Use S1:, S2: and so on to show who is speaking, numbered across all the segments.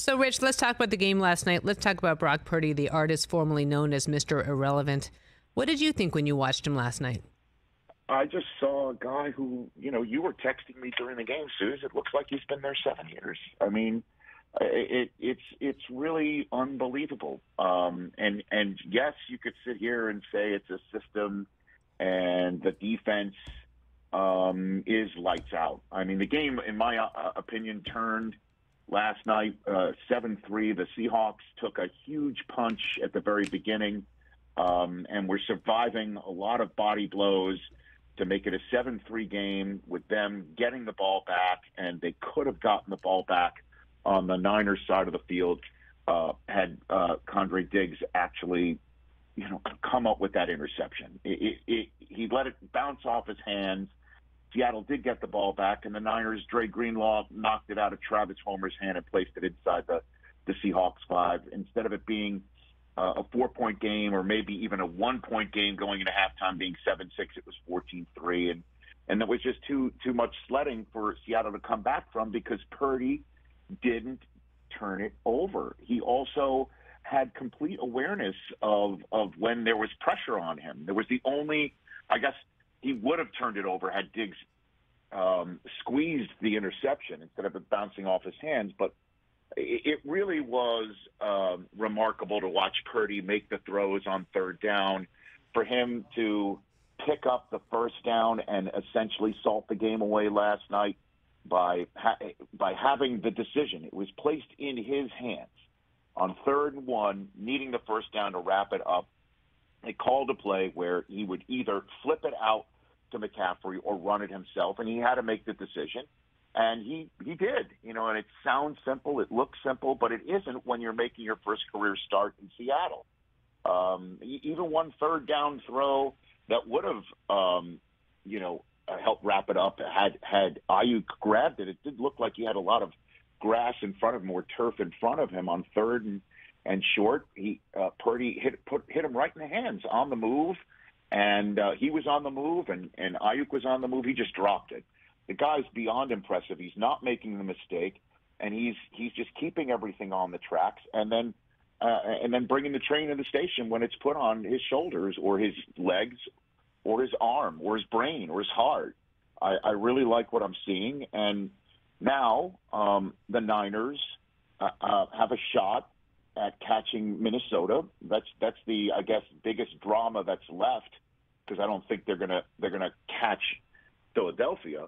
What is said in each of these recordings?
S1: So, Rich, let's talk about the game last night. Let's talk about Brock Purdy, the artist formerly known as Mr. Irrelevant. What did you think when you watched him last night?
S2: I just saw a guy who, you were texting me during the game, Suze. It looks like he's been there 7 years. I mean, it's really unbelievable. And yes, you could sit here and say it's a system, and the defense is lights out. I mean, the game, in my opinion, turned last night 7-3. The Seahawks took a huge punch at the very beginning, and we're surviving a lot of body blows to make it a 7-3 game with them getting the ball back, and they could have gotten the ball back on the Niners side of the field had Condre Diggs actually, come up with that interception. He let it bounce off his hands. Seattle did get the ball back, and the Niners, Dre Greenlaw, knocked it out of Travis Homer's hand and placed it inside the Seahawks 5. Instead of it being a 4-point game or maybe even a 1-point game going into halftime being 7-6, it was 14-3. And it was just too much sledding for Seattle to come back from because Purdy didn't turn it over. He also had complete awareness of when there was pressure on him. There was the only, I guess, he would have turned it over had Diggs squeezed the interception instead of it bouncing off his hands. But it really was remarkable to watch Purdy make the throws on third down, for him to pick up the first down and essentially salt the game away last night by having the decision. It was placed in his hands on 3rd and 1, needing the first down to wrap it up. They called a play where he would either flip it out to McCaffrey or run it himself, and he had to make the decision. And he did, and it sounds simple, it looks simple, but it isn't when you're making your first career start in Seattle. Even one third down throw that would have, helped wrap it up had Ayuk grabbed it. It did look like he had a lot of grass in front of him or turf in front of him on 3rd and short. Purdy hit him right in the hands on the move, and he was on the move, and Ayuk was on the move. He just dropped it. The guy's beyond impressive. He's not making the mistake, and he's just keeping everything on the tracks, and then bringing the train to the station when it's put on his shoulders or his legs or his arm or his brain or his heart. I really like what I'm seeing, and now the Niners have a shot at catching Minnesota. That's the, I guess, biggest drama that's left, because I don't think they're gonna catch Philadelphia.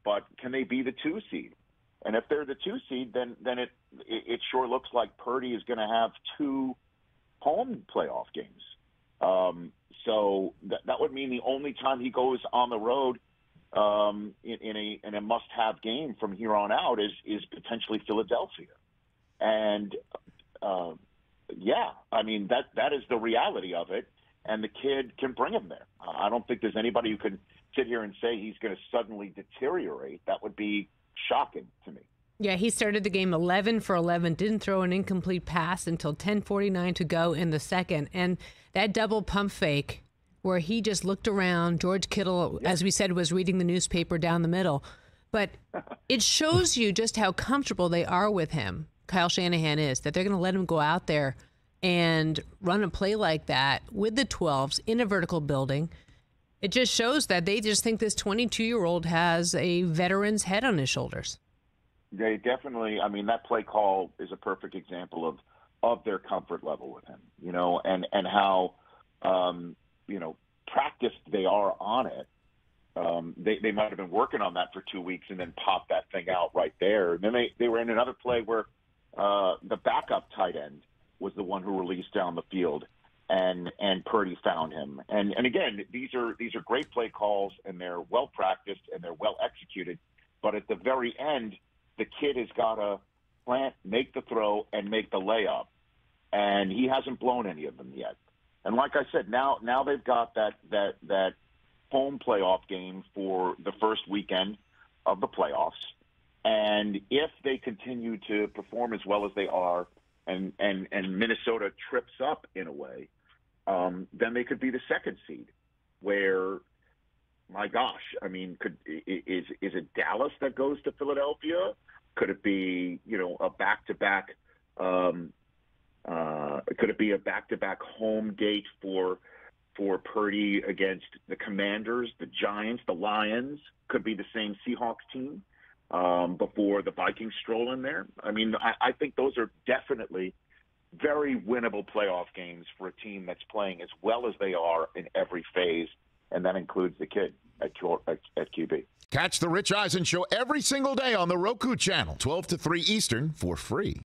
S2: But can they be the 2 seed? And if they're the 2 seed, then it sure looks like Purdy is going to have 2 home playoff games. So that would mean the only time he goes on the road in a must-have game from here on out is potentially Philadelphia. And I mean that is the reality of it. And the kid can bring him there. I don't think there's anybody who can sit here and say he's going to suddenly deteriorate. That would be shocking to me.
S1: Yeah, he started the game 11 for 11, didn't throw an incomplete pass until 10:49 to go in the second. And that double pump fake where he just looked around, George Kittle, as we said, was reading the newspaper down the middle. But it shows you just how comfortable they are with him, Kyle Shanahan is, that they're going to let him go out there and run a play like that with the 12s in a vertical building. It just shows that they just think this 22-year-old has a veteran's head on his shoulders.
S2: They definitely, I mean, that play call is a perfect example of their comfort level with him, and how, practiced they are on it. They might have been working on that for 2 weeks and then popped that thing out right there. And then they were in another play where the backup tight end was the one who released down the field, and Purdy found him. And again, these are great play calls, and they're well practiced and they're well executed. But at the very end, the kid has got to plant, make the throw, and make the layup, and he hasn't blown any of them yet. And like I said, now they've got that home playoff game for the first weekend of the playoffs. And if they continue to perform as well as they are, and Minnesota trips up in a way, then they could be the 2nd seed. Where, my gosh, I mean, is it Dallas that goes to Philadelphia? Could it be a back-to-back Could it be a back-to-back home date for Purdy against the Commanders, the Giants, the Lions? Could be the same Seahawks team before the Vikings stroll in there. I mean, I think those are definitely very winnable playoff games for a team that's playing as well as they are in every phase, and that includes the kid at QB.
S3: Catch the Rich Eisen Show every single day on the Roku channel, 12 to 3 Eastern, for free.